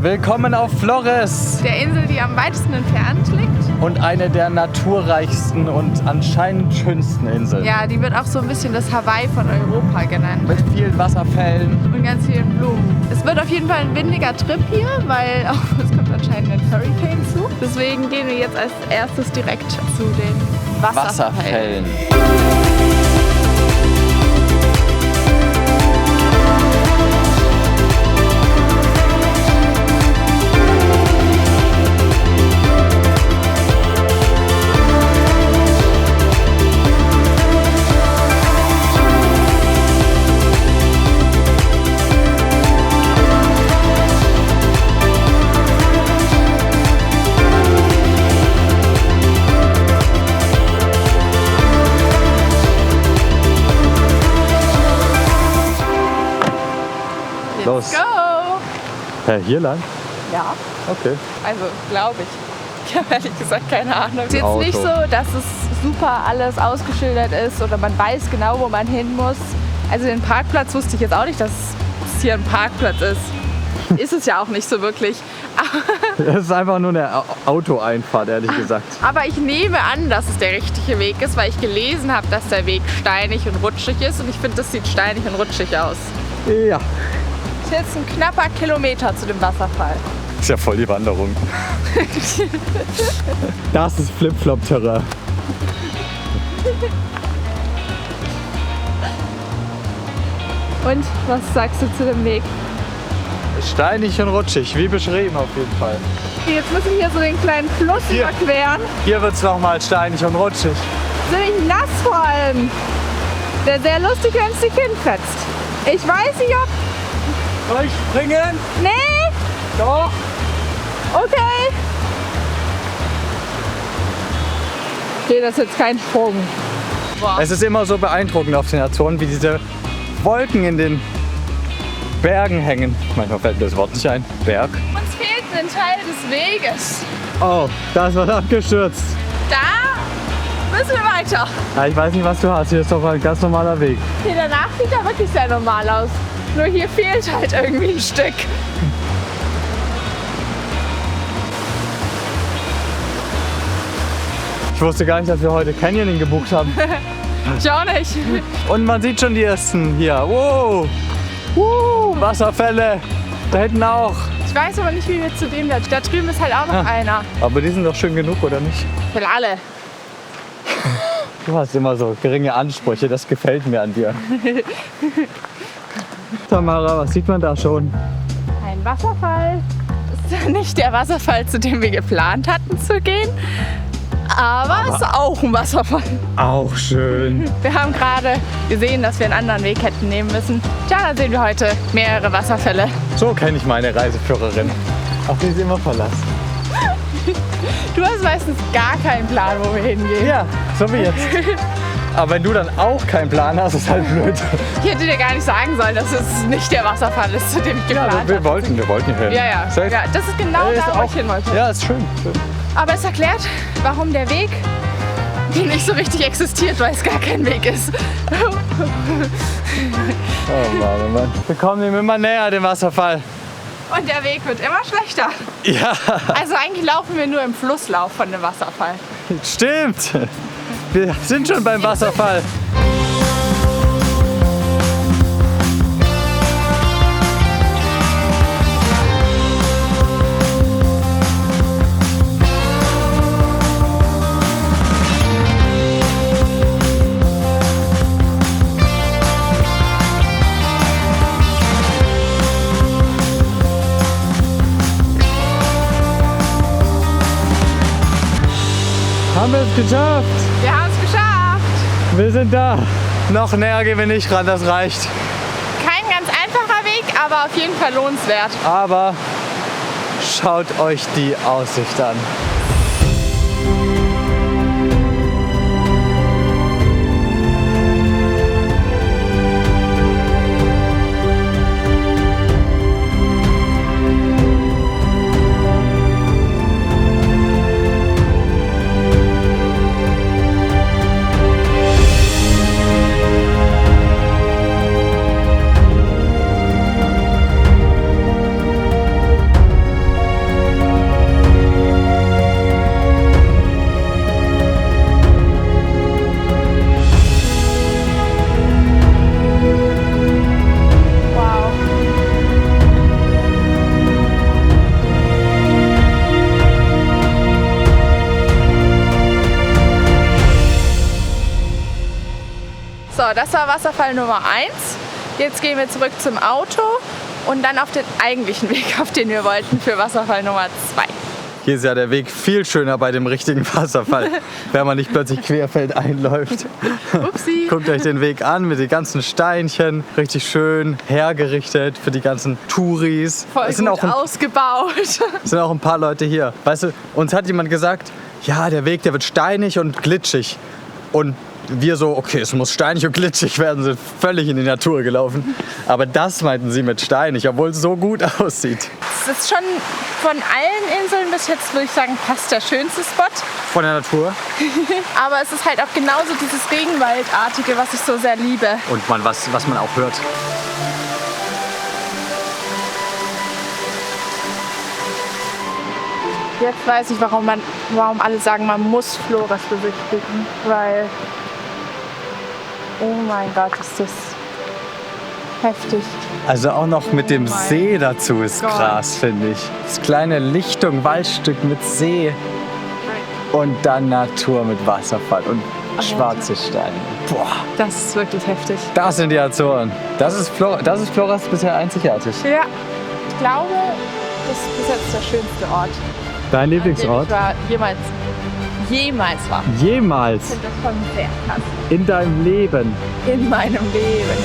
Willkommen auf Flores! Der Insel, die am weitesten entfernt liegt. Und eine der naturreichsten und anscheinend schönsten Inseln. Ja, die wird auch so ein bisschen das Hawaii von Europa genannt. Mit vielen Wasserfällen. Und ganz vielen Blumen. Es wird auf jeden Fall ein windiger Trip hier, weil auch, es kommt anscheinend ein Hurricane zu. Deswegen gehen wir jetzt als erstes direkt zu den Wasserfällen. Los. Go! Hier lang? Ja, Okay. also glaube ich. Ich habe ehrlich gesagt keine Ahnung. Es ist jetzt Auto. nicht so, dass es super alles ausgeschildert ist oder man weiß genau, wo man hin muss. Also den Parkplatz wusste ich jetzt auch nicht, dass es hier ein Parkplatz ist. Ist es ja auch nicht so wirklich. Das ist einfach nur eine Autoeinfahrt, ehrlich gesagt. Aber ich nehme an, dass es der richtige Weg ist, weil ich gelesen habe, dass der Weg steinig und rutschig ist. Und ich finde, das sieht steinig und rutschig aus. Ja. Es ist jetzt ein knapper Kilometer zu dem Wasserfall. Ist ja voll die Wanderung. Das ist Flip-Flop-Terrain. Und was sagst du zu dem Weg? Steinig und rutschig, wie beschrieben auf jeden Fall. Jetzt müssen wir hier so den kleinen Fluss Hier. überqueren. Hier wird es nochmal steinig und rutschig. Ziemlich nass vor allem. Wäre sehr lustig, wenn es dich hinfetzt. Ich weiß nicht, ob... Soll ich springen? Nee? Doch. Okay. Okay, das ist jetzt kein Sprung. Boah. Es ist immer so beeindruckend auf den Azoren, wie diese Wolken in den Bergen hängen. Manchmal fällt mir das Wort nicht ein. Berg. Uns fehlt ein Teil des Weges. Oh, da ist was abgestürzt. Da müssen wir weiter. Ja, ich weiß nicht, was du hast. Hier ist doch ein ganz normaler Weg. Hier danach sieht er wirklich sehr normal aus. Nur hier fehlt halt irgendwie ein Stück. Ich wusste gar nicht, dass wir heute Canyoning gebucht haben. Ich auch nicht. Und man sieht schon die ersten hier. Wow. Wasserfälle. Da hinten auch. Ich weiß aber nicht, wie wir zu dem da drüben ist halt auch noch einer. Aber die sind doch schön genug, oder nicht? Für alle. Du hast immer so geringe Ansprüche. Das gefällt mir an dir. Tamara, was sieht man da schon? Ein Wasserfall. Das ist nicht der Wasserfall, zu dem wir geplant hatten zu gehen. Aber es ist auch ein Wasserfall. Auch schön. Wir haben gerade gesehen, dass wir einen anderen Weg hätten nehmen müssen. Tja, dann sehen wir heute mehrere Wasserfälle. So kenne ich meine Reiseführerin. Auf die sie immer verlassen. Du hast meistens gar keinen Plan, wo wir hingehen. Ja, so wie jetzt. Aber wenn du dann auch keinen Plan hast, ist halt blöd. Ich hätte dir gar nicht sagen sollen, dass es nicht der Wasserfall ist, zu dem ich Ja, geplant wir habe. wollten hier hin. Ja. Safe. Ja, das ist genau Ist da, wo auch- ich hin wollte. Ja, ist schön. Aber es erklärt, warum der Weg nicht so richtig existiert, weil es gar kein Weg ist. Oh Mann, oh Mann. Wir kommen ihm immer näher, dem Wasserfall. Und der Weg wird immer schlechter. Ja, Also eigentlich laufen wir nur im Flusslauf von dem Wasserfall. stimmt. Wir sind schon beim Wasserfall. Haben wir es geschafft? Wir haben es geschafft. Wir sind da. Noch näher gehen wir nicht ran, das reicht. Kein ganz einfacher Weg, aber auf jeden Fall lohnenswert. Aber schaut euch die Aussicht an. das war Wasserfall Nummer 1. Jetzt gehen wir zurück zum Auto und dann auf den eigentlichen Weg, auf den wir wollten für Wasserfall Nummer 2. Hier ist ja der Weg viel schöner bei dem richtigen Wasserfall, wenn man nicht plötzlich querfeldein läuft. Upsi. Guckt euch den Weg an mit den ganzen Steinchen, richtig schön hergerichtet für die ganzen Touris. Voll Es sind gut ausgebaut. Es sind auch ein paar Leute hier. Weißt du, uns hat jemand gesagt, ja, der Weg, der wird steinig und glitschig. Und wir so, okay, es muss steinig und glitschig werden, sind völlig in die Natur gelaufen. Aber das meinten sie mit steinig, obwohl es so gut aussieht. Es ist schon von allen Inseln bis jetzt, würde ich sagen, fast der schönste Spot. Von der Natur. Aber es ist halt auch genauso dieses Regenwaldartige, was ich so sehr liebe. Und was man auch hört. Jetzt weiß ich, warum alle sagen, man muss Flores besichtigen. Weil, oh mein Gott, ist das heftig. Also auch noch mit dem Oh mein See dazu ist Gott. krass, finde ich. Das kleine Lichtung, Waldstück mit See und dann Natur mit Wasserfall und schwarze Steine. Boah, Das ist wirklich heftig. das sind die Azoren. Das ist Flores bisher einzigartig. Ja, ich glaube, das ist bis jetzt der schönste Ort, Dein an dem Lieblingsort? ich jemals war. Ich Jemals finde das schon sehr krass. in deinem Leben. In meinem Leben.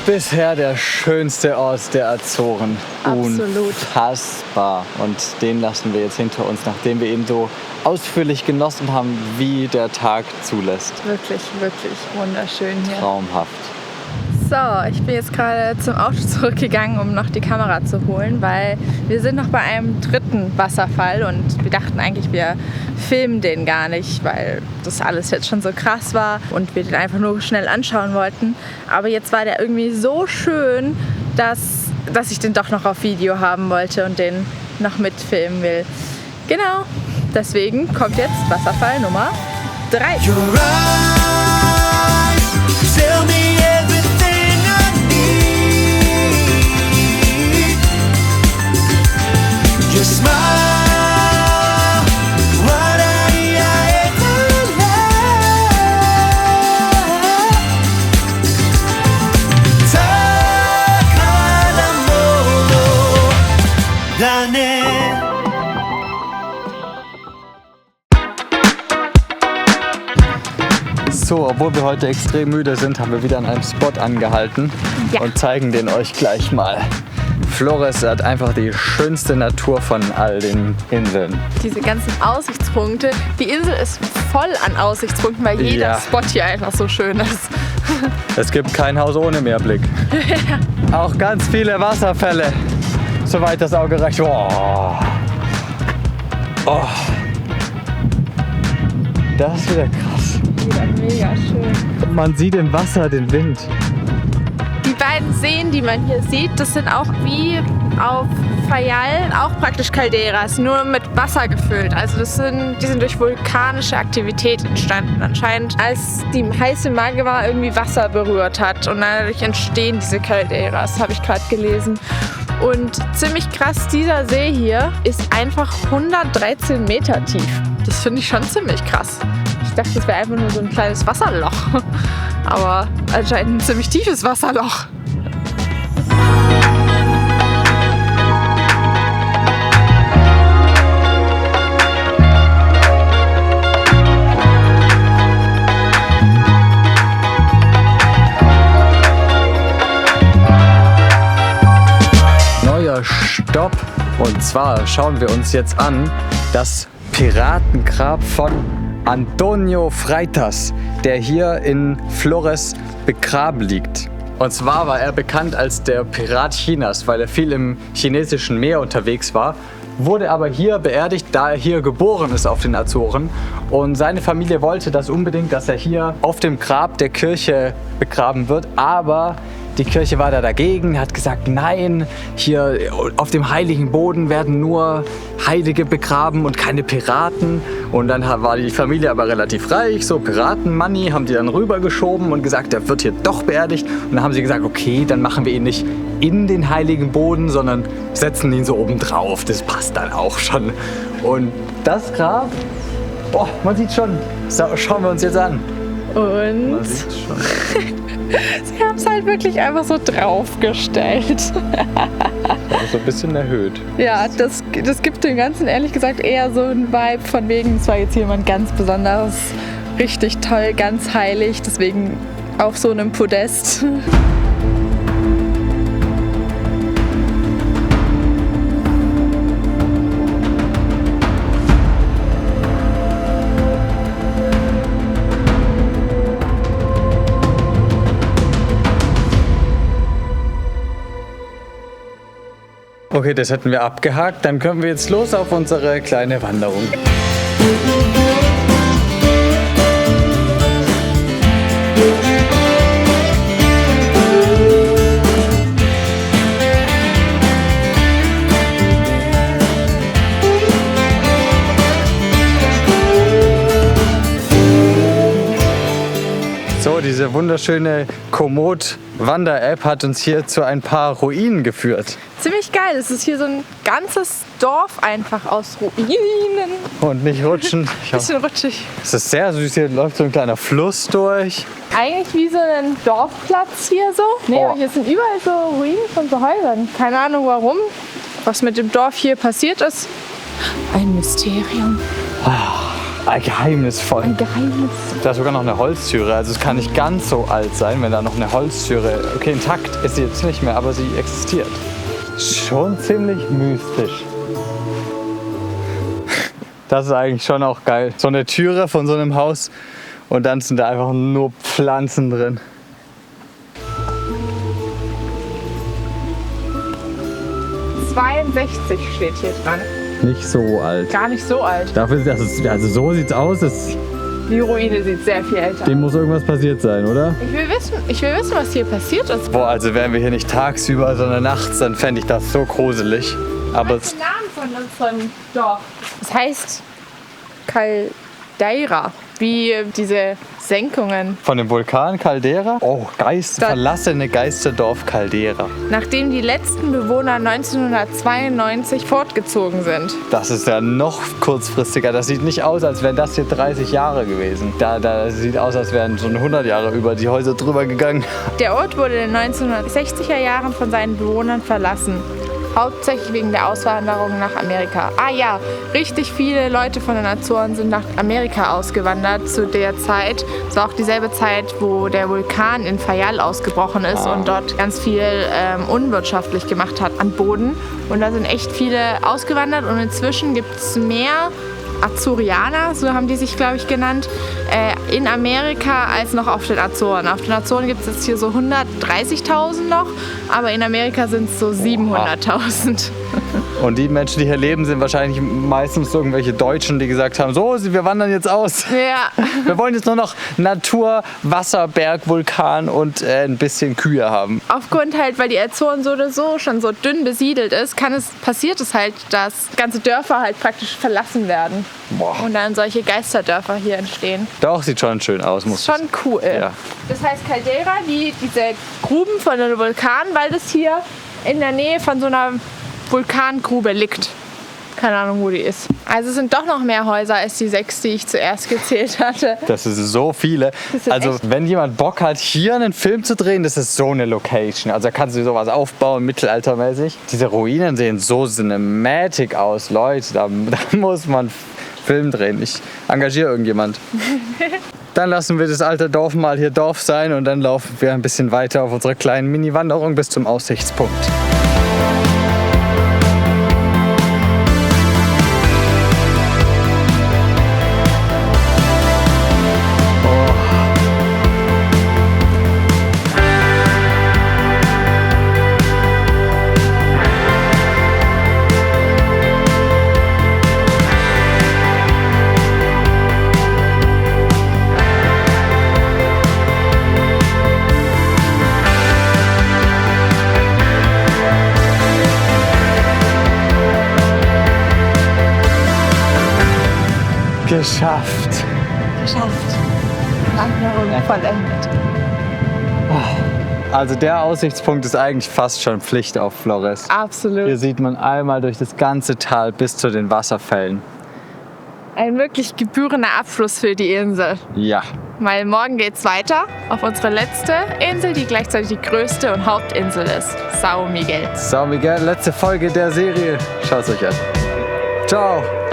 Bisher der schönste Ort der Azoren. Absolut. Unfassbar. Und den lassen wir jetzt hinter uns, nachdem wir ihn so ausführlich genossen haben, wie der Tag zulässt. Wirklich, wirklich wunderschön hier. Traumhaft. So, ich bin jetzt gerade zum Auto zurückgegangen, um noch die Kamera zu holen, weil wir sind noch bei einem dritten Wasserfall und wir dachten eigentlich, wir filmen den gar nicht, weil das alles jetzt schon so krass war und wir den einfach nur schnell anschauen wollten. Aber jetzt war der irgendwie so schön, dass ich den doch noch auf Video haben wollte und den noch mitfilmen will. Genau, deswegen kommt jetzt Wasserfall Nummer 3. Your eyes tell me everything I need. Your smile, what I ever love. Takanamoro, dane. So, obwohl wir heute extrem müde sind, haben wir wieder an einem Spot angehalten Ja. und zeigen den euch gleich mal. Flores hat einfach die schönste Natur von all den Inseln. Diese ganzen Aussichtspunkte. Die Insel ist voll an Aussichtspunkten, weil jeder Ja. Spot hier einfach so schön ist. Es gibt kein Haus ohne Meerblick. Auch ganz viele Wasserfälle, soweit das Auge reicht. Oh. Oh. Das ist wieder krass. Wieder mega schön. Man sieht im Wasser den Wind. Die beiden Seen, die man hier sieht, das sind auch wie auf Fayal auch praktisch Calderas, nur mit Wasser gefüllt. Also die sind durch vulkanische Aktivität entstanden anscheinend, als die heiße Magma irgendwie Wasser berührt hat und dadurch entstehen diese Calderas, habe ich gerade gelesen. Und ziemlich krass, dieser See hier ist einfach 113 Meter tief. Das finde ich schon ziemlich krass. Ich dachte, das wäre einfach nur so ein kleines Wasserloch. Aber anscheinend ein ziemlich tiefes Wasserloch. zwar schauen wir uns jetzt an das Piratengrab von Antonio Freitas, der hier in Flores begraben liegt. Und zwar war er bekannt als der Pirat Chinas, weil er viel im chinesischen Meer unterwegs war. Wurde aber hier beerdigt, da er hier geboren ist auf den Azoren. Und seine Familie wollte das unbedingt, dass er hier auf dem Grab der Kirche begraben wird. Aber die Kirche war da dagegen, hat gesagt, nein, hier auf dem heiligen Boden werden nur Heilige begraben und keine Piraten. Und dann war die Familie aber relativ reich, so Piraten-Money, haben die dann rübergeschoben und gesagt, er wird hier doch beerdigt. Und dann haben sie gesagt, okay, dann machen wir ihn nicht in den heiligen Boden, sondern setzen ihn so oben drauf. Das passt dann auch schon. Und das Grab, boah, man sieht schon, schauen wir uns jetzt an. Und Man sieht schon. sie haben es halt wirklich einfach so draufgestellt. Also so ein bisschen erhöht. Ja, das gibt dem Ganzen ehrlich gesagt eher so einen Vibe von wegen, es war jetzt jemand ganz Besonderes, richtig toll, ganz heilig, deswegen auf so einem Podest. Okay, das hätten wir abgehakt. Dann können wir jetzt los auf unsere kleine Wanderung. So, diese wunderschöne Komoot-Wander-App hat uns hier zu ein paar Ruinen geführt. Ziemlich geil, es ist hier so ein ganzes Dorf einfach aus Ruinen. Und nicht rutschen. Bisschen rutschig. Es ist sehr süß, hier läuft so ein kleiner Fluss durch. Eigentlich wie so ein Dorfplatz hier so. Nee, Oh. aber hier sind überall so Ruinen von so Häusern. Keine Ahnung warum. Was mit dem Dorf hier passiert ist. Ein Mysterium. Geheimnisvoll. Ein Geheimnis. Da ist sogar noch eine Holztüre, also es kann nicht ganz so alt sein, wenn da noch eine Holztüre... Okay, intakt ist sie jetzt nicht mehr, aber sie existiert. Schon ziemlich mystisch. Das ist eigentlich schon auch geil. So eine Türe von so einem Haus und dann sind da einfach nur Pflanzen drin. – 62 steht hier dran. Nicht so alt. Gar nicht so alt. Dafür, also so sieht's aus, Die Ruine sieht sehr viel älter aus. dem muss irgendwas passiert sein, oder? Ich will wissen, was hier passiert ist. Boah, also wären wir hier nicht tagsüber, sondern nachts, dann fände ich das so gruselig. Aber Was ist der Name von unserem Dorf? Das heißt Caldeira, wie diese Senkungen. von dem Vulkan Caldera? Oh, verlassene Geisterdorf Caldera. Nachdem die letzten Bewohner 1992 fortgezogen sind. Das ist ja noch kurzfristiger. Das sieht nicht aus, als wären das hier 30 Jahre gewesen. Da sieht aus, als wären schon 100 Jahre über die Häuser drüber gegangen. Der Ort wurde in den 1960er Jahren von seinen Bewohnern verlassen. Hauptsächlich wegen der Auswanderung nach Amerika. Ah ja, richtig viele Leute von den Azoren sind nach Amerika ausgewandert zu der Zeit. Es war auch dieselbe Zeit, wo der Vulkan in Fayal ausgebrochen ist und dort ganz viel unwirtschaftlich gemacht hat an Boden. Und da sind echt viele ausgewandert und inzwischen gibt es mehr Azorianer, so haben die sich, glaube ich, genannt, in Amerika als noch auf den Azoren. Auf den Azoren gibt es jetzt hier so 130.000 noch, aber in Amerika sind es so 700.000. Und die Menschen, die hier leben, sind wahrscheinlich meistens irgendwelche Deutschen, die gesagt haben, so, wir wandern jetzt aus. Ja. Wir wollen jetzt nur noch Natur, Wasser, Berg, Vulkan und ein bisschen Kühe haben. Aufgrund halt, weil die Azoren so oder so schon so dünn besiedelt ist, passiert es halt, dass ganze Dörfer halt praktisch verlassen werden. Boah. Und dann solche Geisterdörfer hier entstehen. Doch, sieht schon schön aus. Das ist schon cool. Ja. Das heißt Caldera, diese Gruben von einem Vulkan, weil das hier in der Nähe von so einer Vulkangrube liegt. Keine Ahnung, wo die ist. Also es sind doch noch mehr Häuser als die 6, die ich zuerst gezählt hatte. Das ist so viele. Das sind Also echt- wenn jemand Bock hat, hier einen Film zu drehen, das ist so eine Location. Also da kannst du sowas aufbauen, mittelaltermäßig. Diese Ruinen sehen so cinematic aus, Leute. Da muss man Film drehen. Ich engagiere irgendjemand. Dann lassen wir das alte Dorf mal hier Dorf sein und dann laufen wir ein bisschen weiter auf unserer kleinen Mini-Wanderung bis zum Aussichtspunkt. Geschafft. Geschafft. Wanderung vollendet. Also der Aussichtspunkt ist eigentlich fast schon Pflicht auf Flores. Hier Absolut. sieht man einmal durch das ganze Tal bis zu den Wasserfällen. Ein wirklich gebührender Abschluss für die Insel. Ja. Weil morgen geht's weiter auf unsere letzte Insel, die gleichzeitig die größte und Hauptinsel ist. São Miguel. São Miguel, letzte Folge der Serie. Schaut's euch an. Ciao.